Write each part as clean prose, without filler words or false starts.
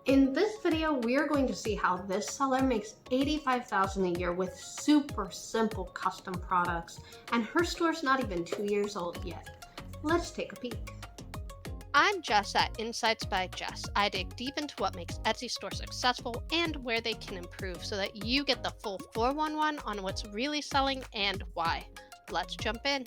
In this video, we are going to see how this seller makes $85,000 a year with super simple custom products, and her store's not even 2 years old yet. Let's take a peek. I'm Jess at Insights by Jess. I dig deep into what makes Etsy stores successful and where they can improve so that you get the full 411 on what's really selling and why. Let's jump in.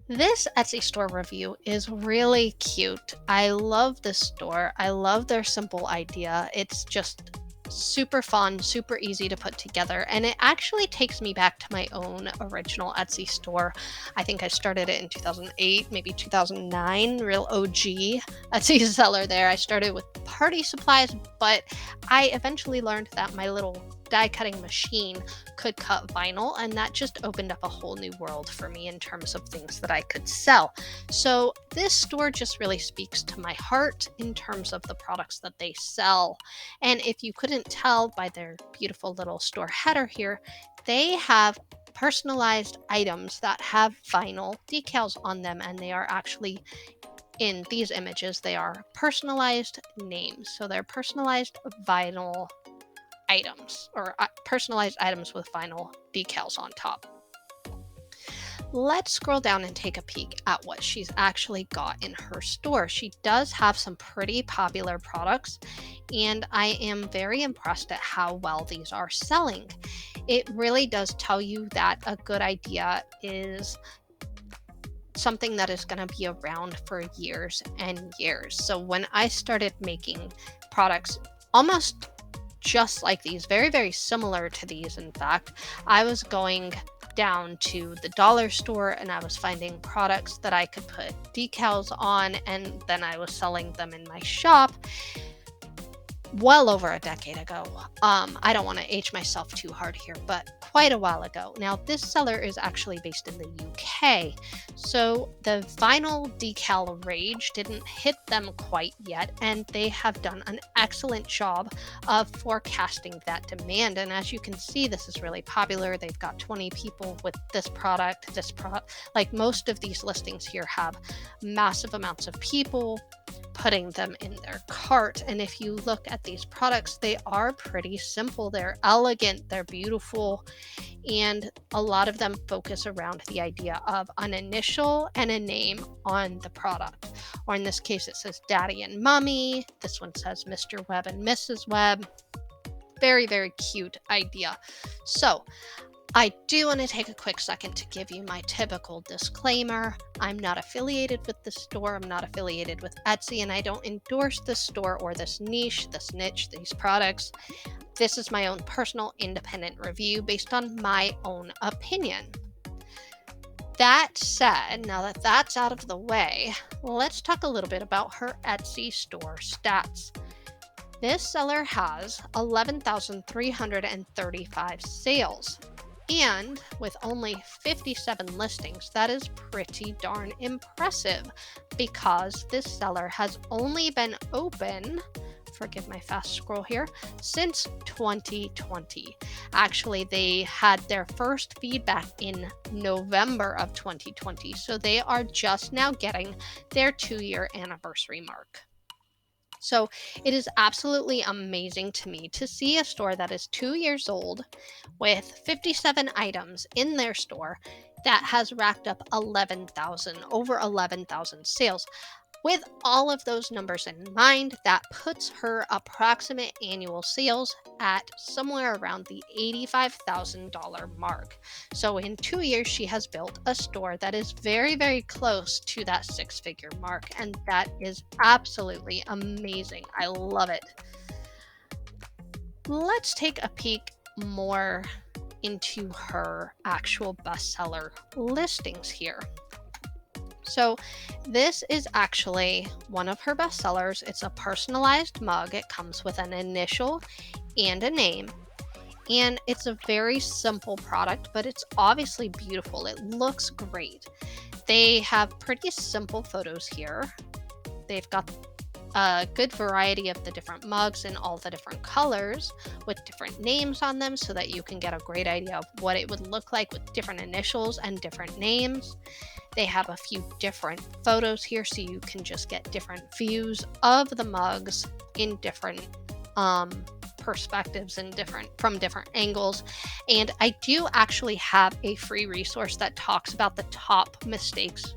This Etsy store review is really cute. I love this store. I love their simple idea. It's just super fun, super easy to put together, and it actually takes me back to my own original Etsy store. I think I started it in 2008, maybe 2009, real OG Etsy seller there. I started with party supplies, but I eventually learned that my little die cutting machine could cut vinyl, and that just opened up a whole new world for me in terms of things that I could sell. So this store just really speaks to my heart in terms of the products that they sell. And if you couldn't tell by their beautiful little store header here, they have personalized items that have vinyl decals on them, and they are actually, in these images, they are personalized names. So they're personalized vinyl items, or personalized items with vinyl decals on top. Let's scroll down and take a peek at what she's actually got in her store. She does have some pretty popular products, and I am very impressed at how well these are selling. It really does tell you that a good idea is something that is going to be around for years and years. So when I started making products almost just like these, very, very similar to these, in fact, I was going down to the dollar store and I was finding products that I could put decals on, and then I was selling them in my shop well over a decade ago. I don't want to age myself too hard here, but quite a while ago. Now, this seller is actually based in the UK, so the vinyl decal rage didn't hit them quite yet, and they have done an excellent job of forecasting that demand. And as you can see, this is really popular. They've got 20 people with this product. Like most of these listings here have massive amounts of people putting them in their cart. And if you look at these products, they are pretty simple. They're elegant, they're beautiful, and a lot of them focus around the idea of an initial and a name on the product. Or in this case, it says Daddy and Mommy. This one says Mr. Webb and Mrs. Webb. Very, very cute idea. So I do want to take a quick second to give you my typical disclaimer. I'm not affiliated with this store. I'm not affiliated with Etsy, and I don't endorse this store or this niche, these products. This is my own personal independent review based on my own opinion. That said, now that that's out of the way, let's talk a little bit about her Etsy store stats. This seller has 11,335 sales. And with only 57 listings, that is pretty darn impressive, because this seller has only been open, forgive my fast scroll here, since 2020. Actually, they had their first feedback in November of 2020, so they are just now getting their 2-year anniversary mark. So it is absolutely amazing to me to see a store that is 2 years old with 57 items in their store that has racked up over 11,000 sales. With all of those numbers in mind, that puts her approximate annual sales at somewhere around the $85,000 mark. So in 2 years, she has built a store that is very, very close to that 6-figure mark, and that is absolutely amazing. I love it. Let's take a peek more into her actual bestseller listings here. So this is actually one of her bestsellers. It's a personalized mug. It comes with an initial and a name. And it's a very simple product, but it's obviously beautiful. It looks great. They have pretty simple photos here. They've got a good variety of the different mugs in all the different colors with different names on them so that you can get a great idea of what it would look like with different initials and different names. They have a few different photos here so you can just get different views of the mugs in different perspectives and from different angles. And I do actually have a free resource that talks about the top mistakes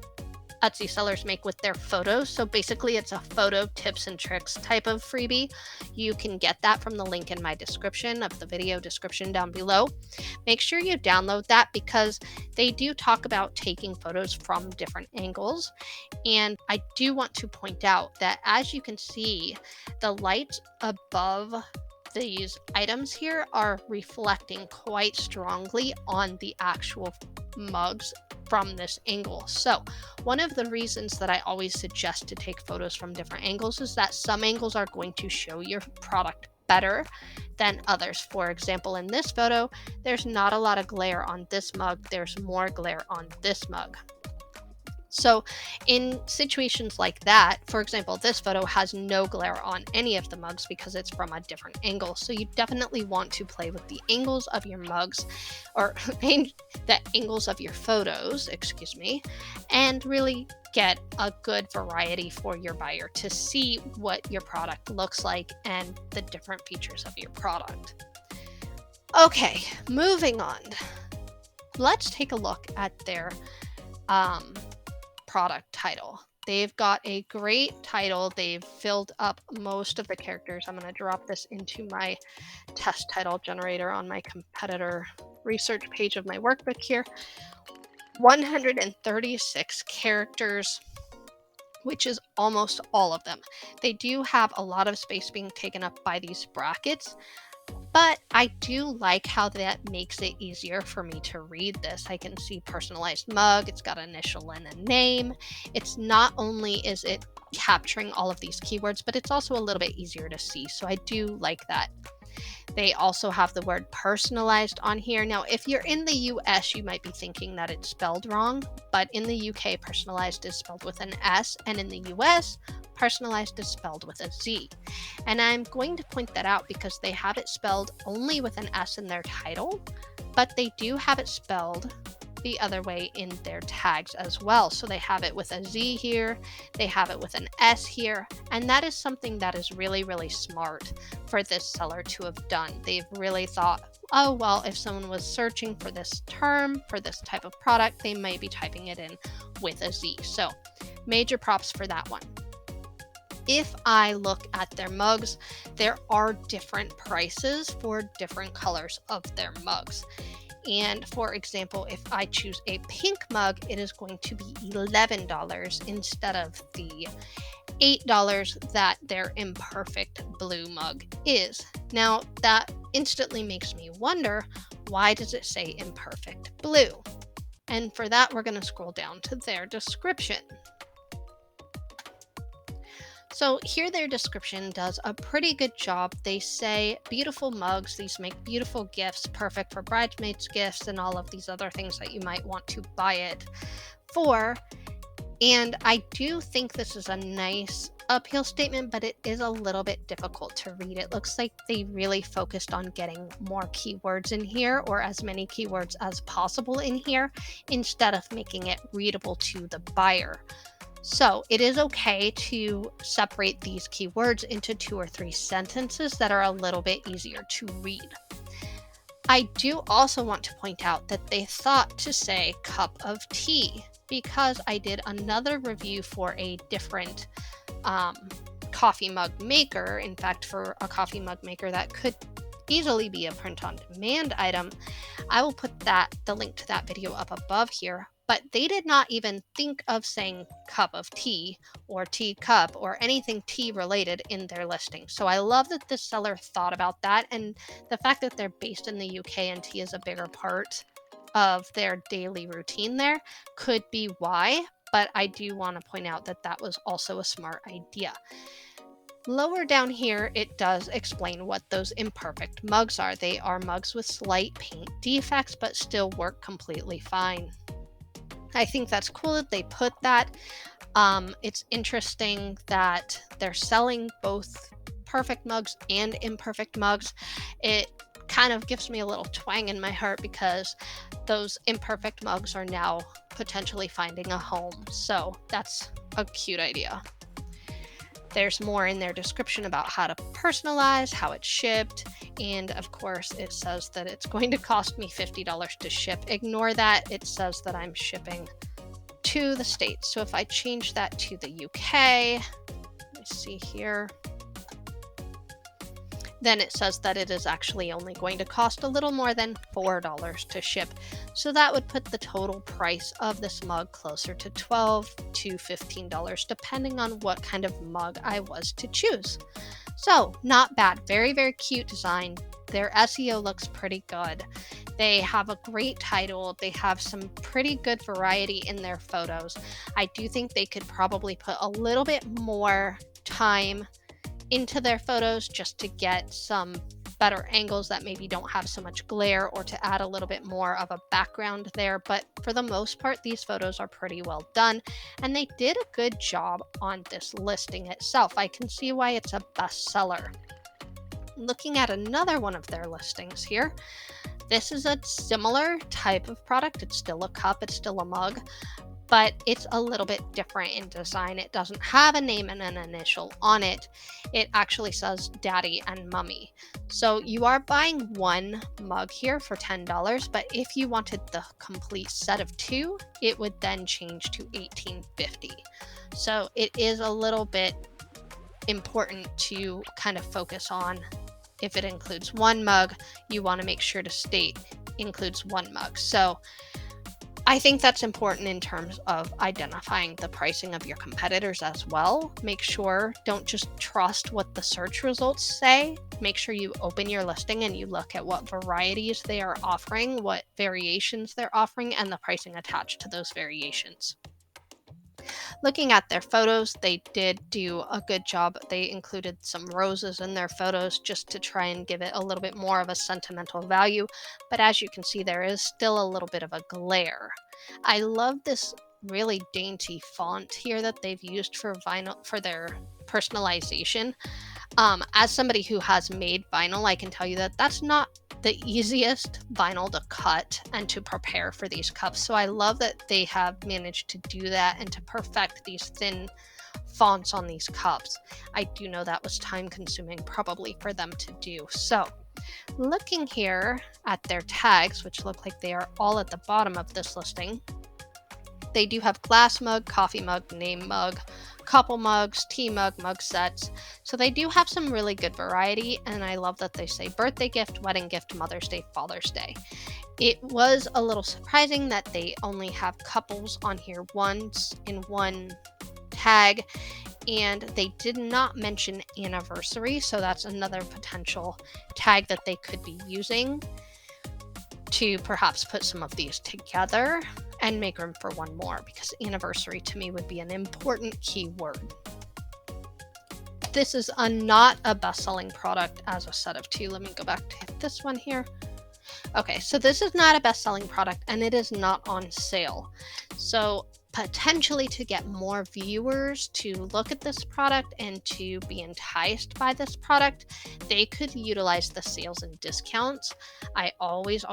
Etsy sellers make with their photos. So basically it's a photo tips and tricks type of freebie. You can get that from the link in my description of the video description down below. Make sure you download that because they do talk about taking photos from different angles. And I do want to point out that as you can see, the lights above these items here are reflecting quite strongly on the actual mugs from this angle. So one of the reasons that I always suggest to take photos from different angles is that some angles are going to show your product better than others. For example, in this photo, there's not a lot of glare on this mug, there's more glare on this mug. So in situations like that, for example, this photo has no glare on any of the mugs because it's from a different angle. So you definitely want to play with the angles of your mugs, or the angles of your photos, excuse me, and really get a good variety for your buyer to see what your product looks like and the different features of your product. Okay, moving on. Let's take a look at their product title. They've got a great title. They've filled up most of the characters. I'm going to drop this into my test title generator on my competitor research page of my workbook here. 136 characters, which is almost all of them. They do have a lot of space being taken up by these brackets, but I do like how that makes it easier for me to read this. I can see personalized mug, it's got an initial and a name. It's not only is it capturing all of these keywords, but it's also a little bit easier to see. So I do like that. They also have the word personalized on here. Now, if you're in the US, you might be thinking that it's spelled wrong, but in the UK, personalized is spelled with an S, and in the US, personalized is spelled with a Z. And I'm going to point that out because they have it spelled only with an S in their title, but they do have it spelled the other way in their tags as well. So they have it with a Z here, they have it with an S here, and that is something that is really, really smart for this seller to have done. They've really thought, oh, well, if someone was searching for this term, for this type of product, they might be typing it in with a Z. So major props for that one. If I look at their mugs, there are different prices for different colors of their mugs. And for example, if I choose a pink mug, it is going to be $11 instead of the $8 that their imperfect blue mug is. Now, that instantly makes me wonder, why does it say imperfect blue? And for that, we're going to scroll down to their description. So here their description does a pretty good job. They say beautiful mugs, these make beautiful gifts, perfect for bridesmaids gifts and all of these other things that you might want to buy it for. And I do think this is a nice appeal statement, but it is a little bit difficult to read. It looks like they really focused on getting more keywords in here, or as many keywords as possible in here, instead of making it readable to the buyer. So it is okay to separate these keywords into 2 or 3 sentences that are a little bit easier to read. I do also want to point out that they thought to say cup of tea, because I did another review for a different coffee mug maker. In fact, for a coffee mug maker that could easily be a print on demand item. I will put the link to that video up above here. But they did not even think of saying cup of tea or teacup or anything tea related in their listing. So I love that this seller thought about that, and the fact that they're based in the UK and tea is a bigger part of their daily routine there could be why, but I do want to point out that that was also a smart idea. Lower down here, it does explain what those imperfect mugs are. They are mugs with slight paint defects, but still work completely fine. I think that's cool that they put that. It's interesting that they're selling both perfect mugs and imperfect mugs. It kind of gives me a little twang in my heart because those imperfect mugs are now potentially finding a home. So that's a cute idea. There's more in their description about how to personalize, how it's shipped, and of course it says that it's going to cost me $50 to ship. Ignore that. It says that I'm shipping to the States. So if I change that to the UK, let me see here, then it says that it is actually only going to cost a little more than $4 to ship. So that would put the total price of this mug closer to $12 to $15, depending on what kind of mug I was to choose. So not bad. Very, very cute design. Their SEO looks pretty good. They have a great title. They have some pretty good variety in their photos. I do think they could probably put a little bit more time into their photos just to get some better angles that maybe don't have so much glare, or to add a little bit more of a background there. But for the most part, these photos are pretty well done, and they did a good job on this listing itself. I can see why it's a bestseller. Looking at another one of their listings here, this is a similar type of product. It's still a cup, it's still a mug, but it's a little bit different in design. It doesn't have a name and an initial on it. It actually says Daddy and Mummy. So you are buying one mug here for $10, but if you wanted the complete set of two, it would then change to $18.50. So it is a little bit important to kind of focus on. If it includes one mug, you want to make sure to state includes one mug. So I think that's important in terms of identifying the pricing of your competitors as well. Make sure, don't just trust what the search results say. Make sure you open your listing and you look at what varieties they are offering, what variations they're offering, and the pricing attached to those variations. Looking at their photos, they did do a good job. They included some roses in their photos just to try and give it a little bit more of a sentimental value. But as you can see, there is still a little bit of a glare. I love this really dainty font here that they've used for vinyl for their personalization. As somebody who has made vinyl, I can tell you that that's not the easiest vinyl to cut and to prepare for these cups. So I love that they have managed to do that and to perfect these thin fonts on these cups. I do know that was time consuming probably for them to do. So looking here at their tags, which look like they are all at the bottom of this listing, they do have glass mug, coffee mug, name mug, couple mugs, tea mug, mug sets. So they do have some really good variety, and I love that they say birthday gift, wedding gift, Mother's Day, Father's Day. It was a little surprising that they only have couples on here once in one tag, and they did not mention anniversary, so that's another potential tag that they could be using to perhaps put some of these together and make room for one more, because anniversary to me would be an important keyword. This is not a best-selling product as a set of two. Let me go back to this one here. Okay, so this is not a best-selling product, and it is not on sale. So potentially, to get more viewers to look at this product and to be enticed by this product, they could utilize the sales and discounts. I always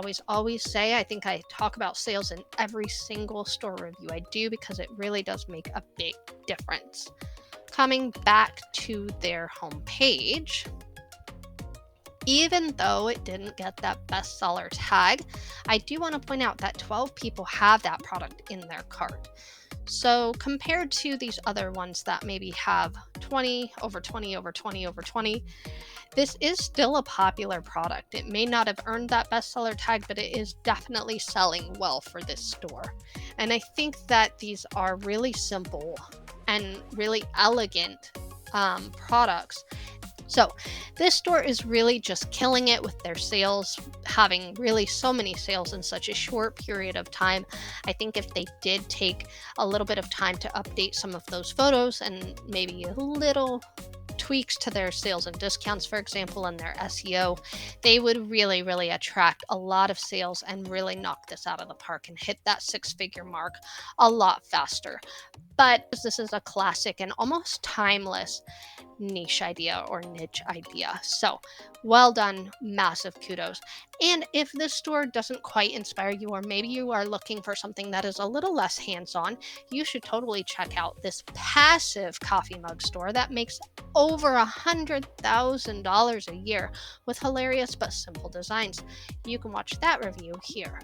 say, I think I talk about sales in every single store review I do, because it really does make a big difference. Coming back to their homepage, even though it didn't get that bestseller tag, I do want to point out that 12 people have that product in their cart. So compared to these other ones that maybe have 20, over 20, over 20, over 20, this is still a popular product. It may not have earned that bestseller tag, but it is definitely selling well for this store. And I think that these are really simple and really elegant products. So this store is really just killing it with their sales, having really so many sales in such a short period of time. I think if they did take a little bit of time to update some of those photos and maybe a little tweaks to their sales and discounts, for example, and their SEO, they would really attract a lot of sales and really knock this out of the park and hit that six-figure mark a lot faster. But this is a classic and almost timeless niche idea or niche idea. So well done, massive kudos. And if this store doesn't quite inspire you, or maybe you are looking for something that is a little less hands on, you should totally check out this passive coffee mug store that makes over $100,000 a year with hilarious but simple designs. You can watch that review here.